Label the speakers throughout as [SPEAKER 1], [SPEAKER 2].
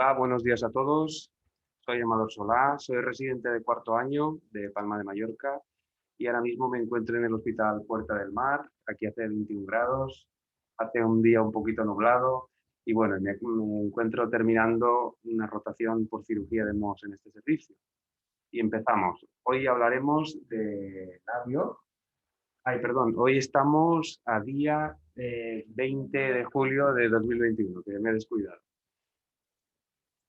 [SPEAKER 1] Hola, buenos días a todos. Soy Amador Solá, soy residente de cuarto año de Palma de Mallorca y ahora mismo me encuentro en el Hospital Puerta del Mar. Aquí hace 21 grados, hace un día un poquito nublado y bueno, me encuentro terminando una rotación por cirugía de MOS en este servicio. Y empezamos. Hoy hablaremos de labio. Ay, perdón, hoy estamos a día 20 de julio de 2021, que me he descuidado.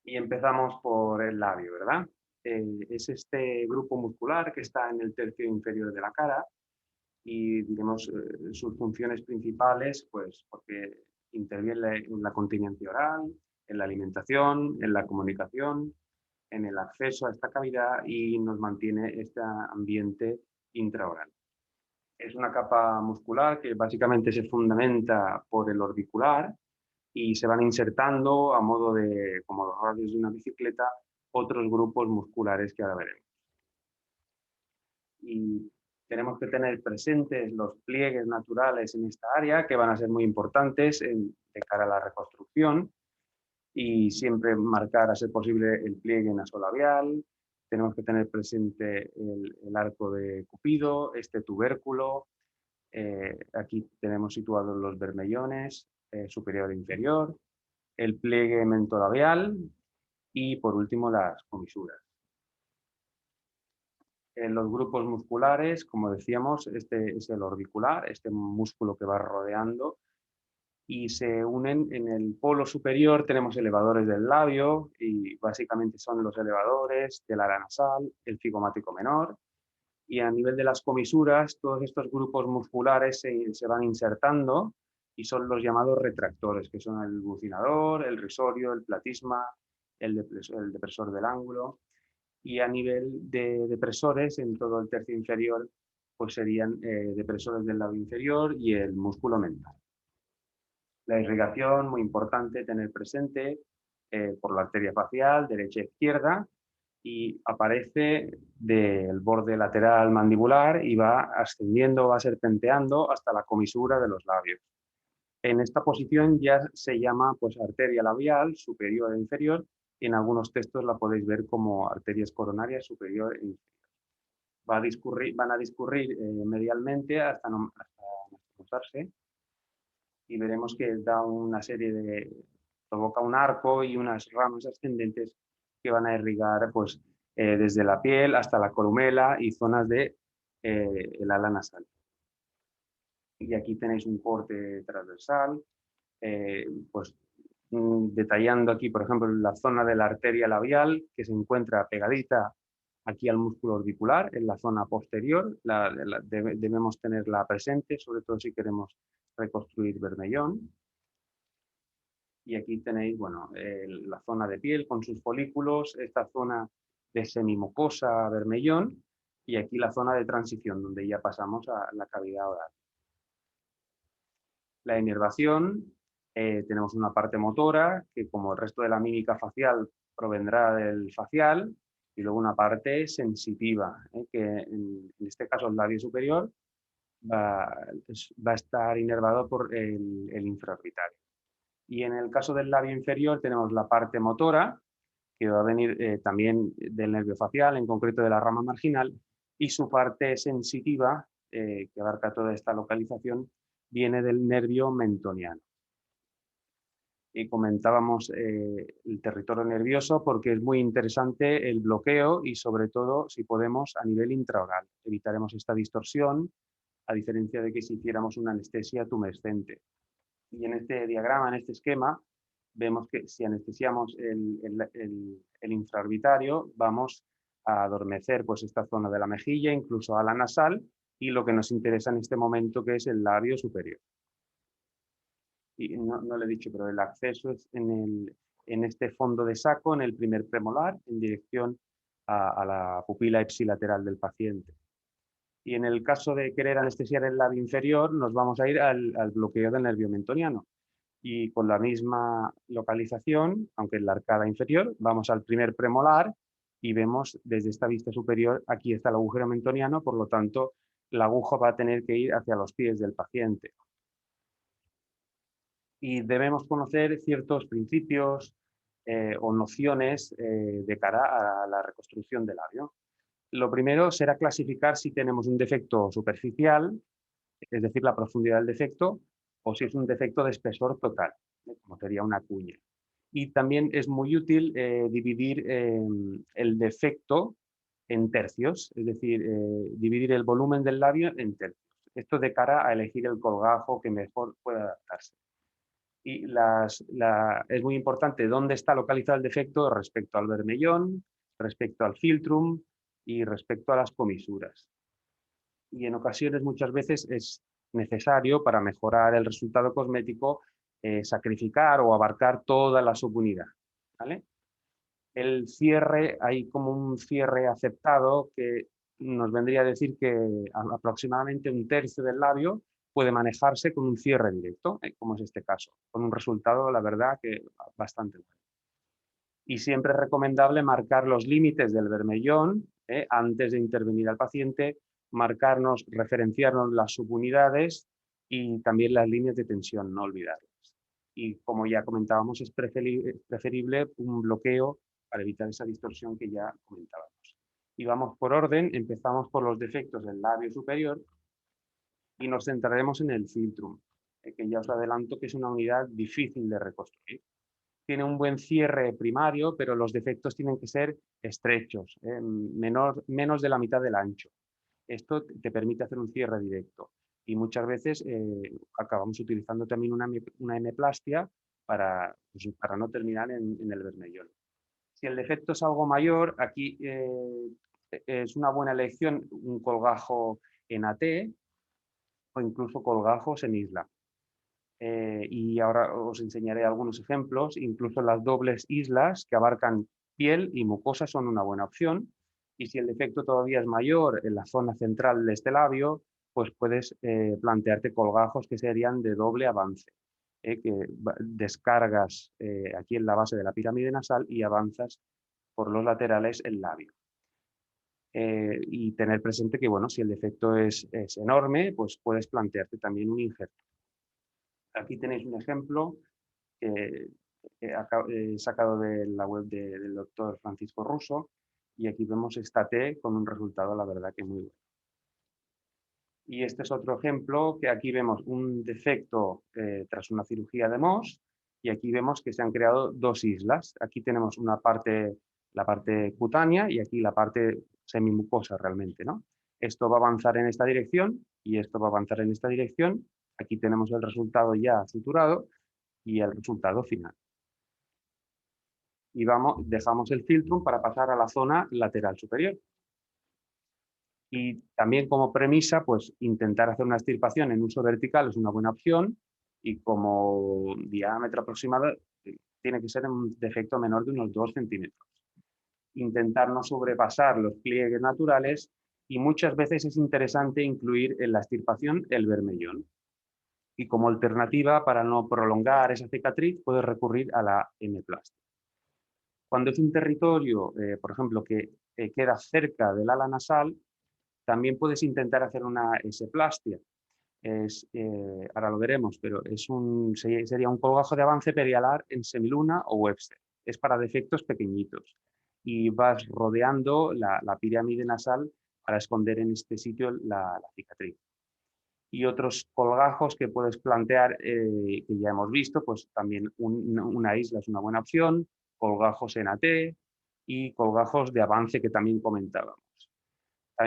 [SPEAKER 1] Y empezamos por el labio, ¿verdad? Es este grupo muscular que está en el tercio inferior de la cara y diremos sus funciones principales, pues porque interviene en la continencia oral, en la alimentación, en la comunicación, en el acceso a esta cavidad y nos mantiene este ambiente intraoral. Es una capa muscular que básicamente se fundamenta por el orbicular y se van insertando a modo de, como los radios de una bicicleta, otros grupos musculares que ahora veremos. Y tenemos que tener presentes los pliegues naturales en esta área, que van a ser muy importantes de cara a la reconstrucción, y siempre marcar, a ser posible, el pliegue nasolabial. Tenemos que tener presente el arco de Cupido, este tubérculo. Aquí tenemos situados los bermellones, superior e inferior, el pliegue mentolabial y, por último, las comisuras. En los grupos musculares, como decíamos, este es el orbicular, este músculo que va rodeando, y se unen en el polo superior. Tenemos elevadores del labio y básicamente son los elevadores del área nasal, el cigomático menor, y a nivel de las comisuras todos estos grupos musculares se van insertando y son los llamados retractores, que son el bucinador, el risorio, el platisma, el depresor del ángulo. Y a nivel de depresores en todo el tercio inferior, pues serían depresores del labio inferior y el músculo mental. La irrigación, muy importante tener presente, por la arteria facial, derecha e izquierda, y aparece del borde lateral mandibular y va ascendiendo, va serpenteando hasta la comisura de los labios. En esta posición ya se llama pues arteria labial superior e inferior, y en algunos textos la podéis ver como arterias coronarias superior e inferior. Van a discurrir medialmente hasta cruzarse, y veremos que da una serie de, provoca un arco y unas ramas ascendentes que van a irrigar pues, desde la piel hasta la columela y zonas de el ala nasal. Y aquí tenéis un corte transversal, pues detallando aquí, por ejemplo, la zona de la arteria labial, que se encuentra pegadita aquí al músculo orbicular, en la zona posterior. Debemos tenerla presente, sobre todo si queremos reconstruir bermellón. Y aquí tenéis, bueno, la zona de piel con sus folículos, esta zona de semimucosa bermellón, y aquí la zona de transición, donde ya pasamos a la cavidad oral. La inervación, tenemos una parte motora, que como el resto de la mímica facial provendrá del facial, y luego una parte sensitiva, que en este caso el labio superior va a estar inervado por el infraorbitario. Y en el caso del labio inferior tenemos la parte motora, que va a venir también del nervio facial, en concreto de la rama marginal, y su parte sensitiva, que abarca toda esta localización, viene del nervio mentoniano. Y comentábamos el territorio nervioso porque es muy interesante el bloqueo y, sobre todo, si podemos, a nivel intraoral. Evitaremos esta distorsión, a diferencia de que si hiciéramos una anestesia tumescente. Y en este diagrama, en este esquema, vemos que si anestesiamos el infraorbitario, vamos a adormecer pues, esta zona de la mejilla, incluso a la nasal, y lo que nos interesa en este momento, que es el labio superior. Y no lo he dicho, pero el acceso es en este fondo de saco, en el primer premolar, en dirección a la pupila ipsilateral del paciente. Y en el caso de querer anestesiar el labio inferior, nos vamos a ir al bloqueo del nervio mentoniano. Y con la misma localización, aunque en la arcada inferior, vamos al primer premolar y vemos desde esta vista superior, aquí está el agujero mentoniano, por lo tanto, la aguja va a tener que ir hacia los pies del paciente. Y debemos conocer ciertos principios o nociones de cara a la reconstrucción del labio. Lo primero será clasificar si tenemos un defecto superficial, es decir, la profundidad del defecto, o si es un defecto de espesor total, como sería una cuña. Y también es muy útil dividir el defecto en tercios, es decir, dividir el volumen del labio en tercios. Esto de cara a elegir el colgajo que mejor pueda adaptarse. Y es muy importante dónde está localizado el defecto respecto al bermellón, respecto al filtrum y respecto a las comisuras. Y en ocasiones, muchas veces, es necesario, para mejorar el resultado cosmético, sacrificar o abarcar toda la subunidad, ¿vale? El cierre, hay como un cierre aceptado que nos vendría a decir que aproximadamente un tercio del labio puede manejarse con un cierre directo, como es este caso, con un resultado, la verdad, que bastante bueno. Y siempre es recomendable marcar los límites del bermellón antes de intervenir al paciente, referenciarnos las subunidades y también las líneas de tensión, no olvidarlas. Y como ya comentábamos, es preferible un bloqueo para evitar esa distorsión que ya comentábamos. Y vamos por orden, empezamos por los defectos del labio superior y nos centraremos en el filtrum, que ya os adelanto que es una unidad difícil de reconstruir. Tiene un buen cierre primario, pero los defectos tienen que ser estrechos, menos de la mitad del ancho. Esto te permite hacer un cierre directo. Y muchas veces acabamos utilizando también una hemiplastia para no terminar en el bermellón. Si el defecto es algo mayor, aquí es una buena elección un colgajo en AT o incluso colgajos en isla. Y ahora os enseñaré algunos ejemplos. Incluso las dobles islas que abarcan piel y mucosa son una buena opción. Y si el defecto todavía es mayor en la zona central de este labio, pues puedes plantearte colgajos que serían de doble avance, que descargas aquí en la base de la pirámide nasal y avanzas por los laterales el labio. Y tener presente que, bueno, si el defecto es enorme, pues puedes plantearte también un injerto. Aquí tenéis un ejemplo que he sacado de la web del doctor Francisco Russo y aquí vemos esta T con un resultado, la verdad, que muy bueno. Y este es otro ejemplo que aquí vemos un defecto tras una cirugía de Mohs y aquí vemos que se han creado dos islas. Aquí tenemos la parte cutánea y aquí la parte semimucosa realmente, ¿no? Esto va a avanzar en esta dirección y esto va a avanzar en esta dirección. Aquí tenemos el resultado ya suturado y el resultado final. Y dejamos el filtrum para pasar a la zona lateral superior. Y también como premisa, pues intentar hacer una extirpación en uso vertical es una buena opción y como diámetro aproximado tiene que ser un defecto menor de unos 2 centímetros. Intentar no sobrepasar los pliegues naturales y muchas veces es interesante incluir en la extirpación el bermellón. Y como alternativa, para no prolongar esa cicatriz, puedes recurrir a la hemiplastia. Cuando es un territorio, por ejemplo, que queda cerca del ala nasal, también puedes intentar hacer una eseplastia. Ahora lo veremos, pero sería un colgajo de avance perialar en semiluna o Webster. Es para defectos pequeñitos. Y vas rodeando la pirámide nasal para esconder en este sitio la cicatriz. Y otros colgajos que puedes plantear, que ya hemos visto, pues también una isla es una buena opción, colgajos en AT y colgajos de avance que también comentábamos.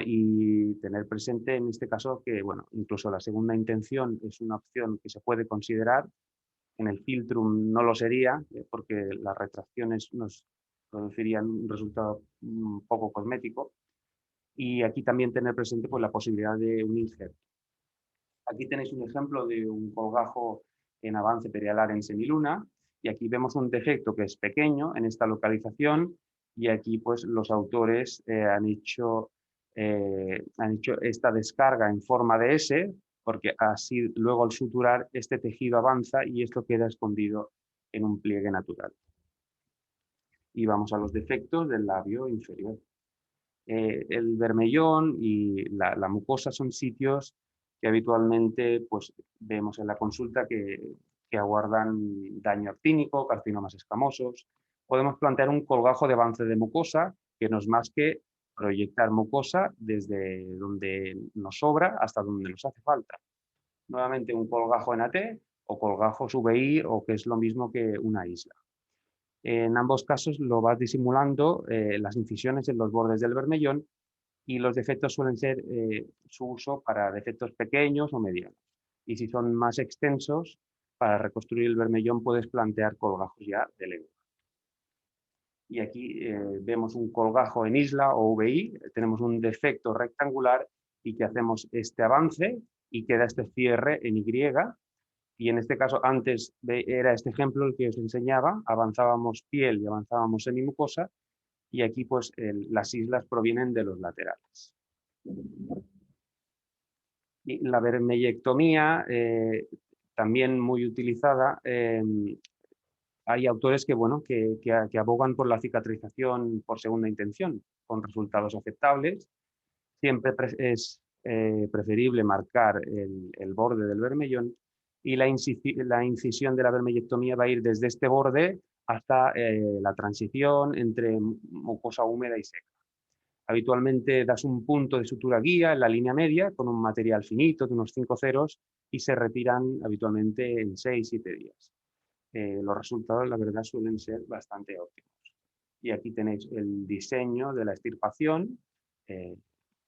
[SPEAKER 1] Y tener presente en este caso que, bueno, incluso la segunda intención es una opción que se puede considerar. En el filtrum no lo sería, porque las retracciones nos producirían un resultado poco cosmético. Y aquí también tener presente pues, la posibilidad de un injerto. Aquí tenéis un ejemplo de un colgajo en avance perialar en semiluna y aquí vemos un defecto que es pequeño en esta localización y aquí pues los autores han hecho esta descarga en forma de S porque así luego al suturar este tejido avanza y esto queda escondido en un pliegue natural. Y vamos a los defectos del labio inferior. El bermellón y la mucosa son sitios que habitualmente pues, vemos en la consulta que aguardan daño actínico, carcinomas escamosos. podemos plantear un colgajo de avance de mucosa, que no es más que proyectar mucosa desde donde nos sobra hasta donde nos hace falta. Nuevamente un colgajo en AT o colgajos VI, o que es lo mismo que una isla. En ambos casos lo vas disimulando las incisiones en los bordes del bermellón, y los defectos suelen ser su uso para defectos pequeños o medianos. Y si son más extensos, para reconstruir el bermellón puedes plantear colgajos ya de lengua. Y aquí vemos un colgajo en isla o VI, tenemos un defecto rectangular y que hacemos este avance y queda este cierre en Y. Y en este caso, antes era este ejemplo el que os enseñaba, avanzábamos piel y avanzábamos semimucosa, y aquí pues las islas provienen de los laterales. Y la vermellectomía, también muy utilizada, hay autores que, bueno, que abogan por la cicatrización por segunda intención, con resultados aceptables. Siempre es preferible marcar el borde del bermellón, y la incisión de la vermellectomía va a ir desde este borde hasta la transición entre mucosa húmeda y seca. Habitualmente das un punto de sutura guía en la línea media con un material finito de unos 5 ceros y se retiran habitualmente en 6-7 días. Los resultados, la verdad, suelen ser bastante óptimos. Y aquí tenéis el diseño de la extirpación,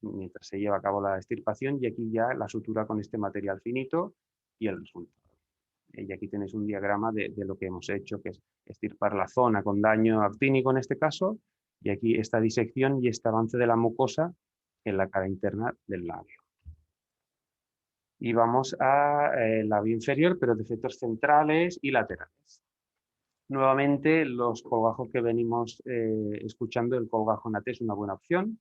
[SPEAKER 1] mientras se lleva a cabo la extirpación, y aquí ya la sutura con este material finito y el resultado. Y aquí tenéis un diagrama de lo que hemos hecho, que es extirpar la zona con daño actínico en este caso, y aquí esta disección y este avance de la mucosa en la cara interna del labio. Y vamos al labio inferior, pero de efectos centrales y laterales. Nuevamente, los colgajos que venimos escuchando, el colgajo en AT es una buena opción.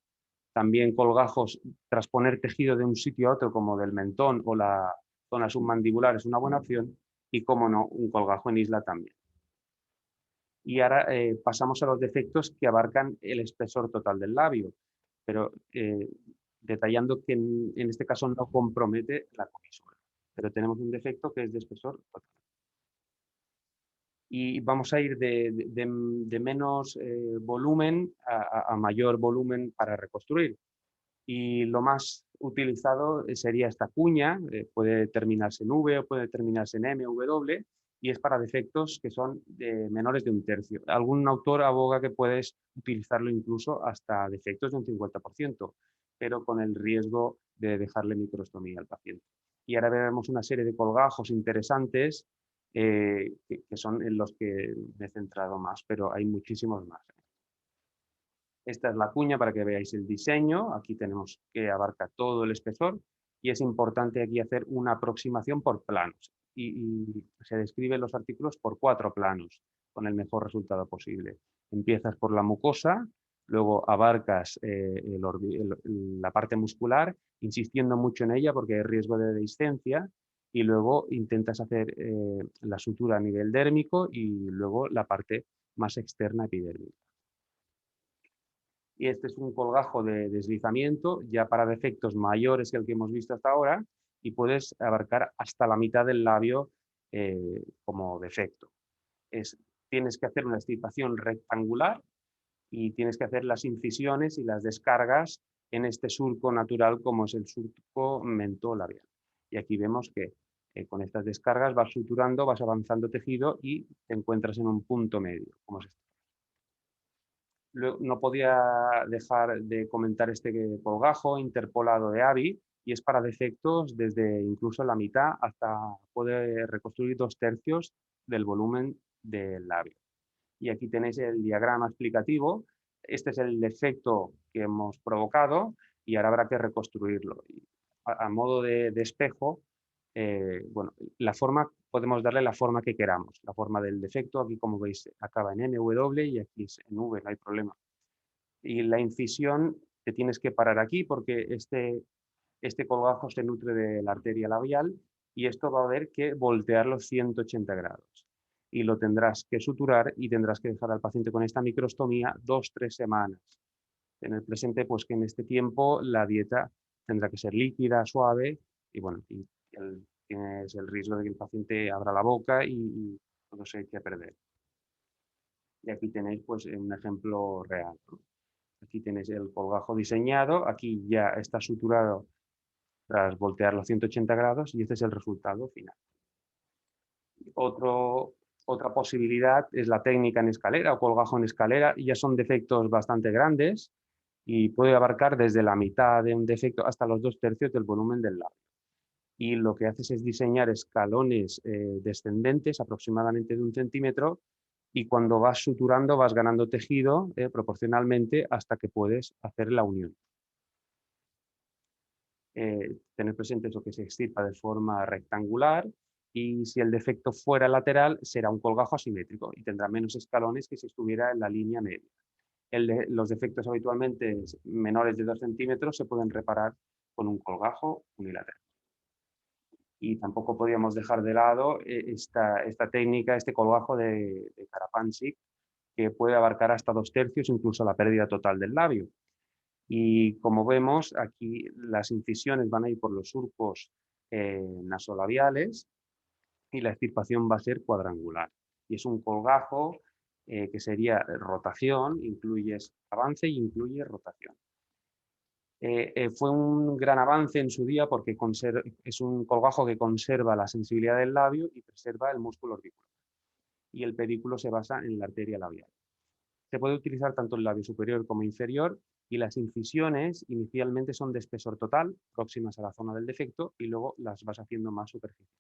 [SPEAKER 1] También colgajos tras poner tejido de un sitio a otro, como del mentón o la zona submandibular, es una buena opción. Y, como no, un colgajo en isla también. Y ahora pasamos a los defectos que abarcan el espesor total del labio, pero detallando que en este caso no compromete la comisura. Pero tenemos un defecto que es de espesor total. Y vamos a ir de menos volumen a mayor volumen para reconstruir. Y lo más utilizado sería esta cuña, puede terminarse en V o puede terminarse en M, W, y es para defectos que son menores de 1/3. Algún autor aboga que puedes utilizarlo incluso hasta defectos de un 50%, pero con el riesgo de dejarle microstomía al paciente. Y ahora veremos una serie de colgajos interesantes que son en los que me he centrado más, pero hay muchísimos más. Esta es la cuña para que veáis el diseño. Aquí tenemos que abarca todo el espesor, y es importante aquí hacer una aproximación por planos. Y se describen los artículos por 4 planos con el mejor resultado posible. Empiezas por la mucosa, luego abarcas la parte muscular, insistiendo mucho en ella porque hay riesgo de dehiscencia, y luego intentas hacer la sutura a nivel dérmico y luego la parte más externa epidérmica. Y este es un colgajo de deslizamiento ya para defectos mayores que el que hemos visto hasta ahora, y puedes abarcar hasta la mitad del labio como defecto. Tienes que hacer una extirpación rectangular y tienes que hacer las incisiones y las descargas en este surco natural como es el surco mentolabial. Y aquí vemos que con estas descargas vas suturando, vas avanzando tejido y te encuentras en un punto medio, como es este. No podía dejar de comentar este colgajo interpolado de AVI, y es para defectos desde incluso la mitad hasta poder reconstruir 2/3 del volumen del labio. Y aquí tenéis el diagrama explicativo. Este es el defecto que hemos provocado y ahora habrá que reconstruirlo. A modo de espejo, bueno, la forma, podemos darle la forma que queramos. La forma del defecto, aquí como veis, acaba en MW y aquí es en V, no hay problema. Y la incisión te tienes que parar aquí porque este colgajo se nutre de la arteria labial, y esto va a haber que voltear los 180 grados. Y lo tendrás que suturar y tendrás que dejar al paciente con esta microstomía 2-3 semanas. En el presente, pues que en este tiempo la dieta tendrá que ser líquida, suave, y bueno, tienes el riesgo de que el paciente abra la boca y todo se eche a perder. Y aquí tenéis pues un ejemplo real, ¿no? Aquí tenéis el colgajo diseñado, aquí ya está suturado tras voltearlo a 180 grados y este es el resultado final. Otra posibilidad es la técnica en escalera o colgajo en escalera, y ya son defectos bastante grandes y puede abarcar desde la mitad de un defecto hasta los 2/3 del volumen del labio. Y lo que haces es diseñar escalones descendentes aproximadamente de 1 centímetro, y cuando vas suturando vas ganando tejido proporcionalmente hasta que puedes hacer la unión. Tener presente eso, que se extirpa de forma rectangular, y si el defecto fuera lateral será un colgajo asimétrico y tendrá menos escalones que si estuviera en la línea media. Los defectos habitualmente menores de 2 centímetros se pueden reparar con un colgajo unilateral. Y tampoco podríamos dejar de lado esta técnica, este colgajo de Karapancic, que puede abarcar hasta 2/3, incluso la pérdida total del labio. Y como vemos, aquí las incisiones van a ir por los surcos nasolabiales y la extirpación va a ser cuadrangular. Y es un colgajo que sería rotación, incluye avance y incluye rotación. Fue un gran avance en su día porque es un colgajo que conserva la sensibilidad del labio y preserva el músculo orbicular. Y el pedículo se basa en la arteria labial. Se puede utilizar tanto el labio superior como inferior, y las incisiones inicialmente son de espesor total, próximas a la zona del defecto, y luego las vas haciendo más superficiales.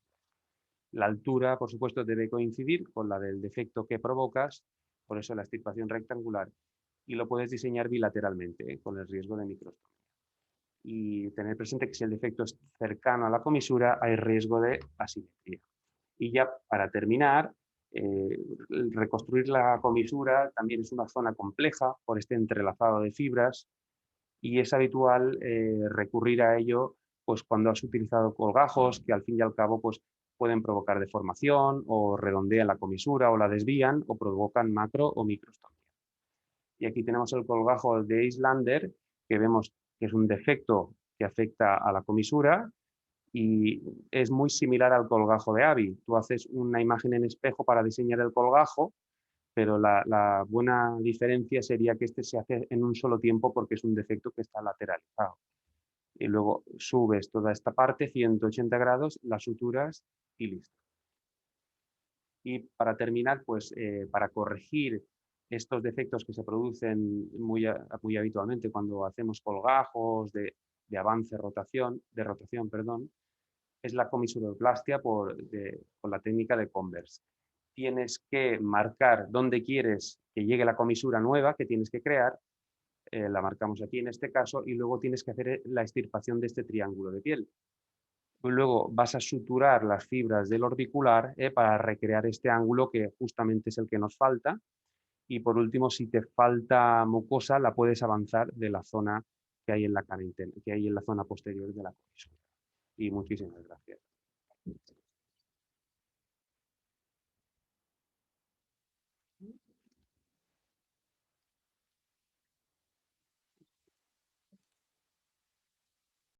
[SPEAKER 1] La altura, por supuesto, debe coincidir con la del defecto que provocas, por eso la extirpación rectangular, y lo puedes diseñar bilateralmente, con el riesgo de microstomía. Y tener presente que si el defecto es cercano a la comisura, hay riesgo de asimetría. Y ya para terminar, reconstruir la comisura también es una zona compleja por este entrelazado de fibras, y es habitual recurrir a ello pues, cuando has utilizado colgajos que al fin y al cabo pues, pueden provocar deformación o redondean la comisura o la desvían o provocan macro o microstomía. Y aquí tenemos el colgajo de Islander, que vemos que es un defecto que afecta a la comisura, y es muy similar al colgajo de Abi. Tú haces una imagen en espejo para diseñar el colgajo, pero la buena diferencia sería que este se hace en un solo tiempo porque es un defecto que está lateralizado. Y luego subes toda esta parte 180 grados, la suturas y listo. Y para terminar, pues para corregir estos defectos que se producen muy habitualmente cuando hacemos colgajos de avance, de rotación, perdón, es la comisuroplastia con la técnica de Converse. Tienes que marcar dónde quieres que llegue la comisura nueva que tienes que crear, la marcamos aquí en este caso, y luego tienes que hacer la extirpación de este triángulo de piel. Luego vas a suturar las fibras del orbicular para recrear este ángulo que justamente es el que nos falta. Y por último, si te falta mucosa, la puedes avanzar de la zona que hay en la cara interna, que hay en la zona posterior de la comisura. Y muchísimas gracias.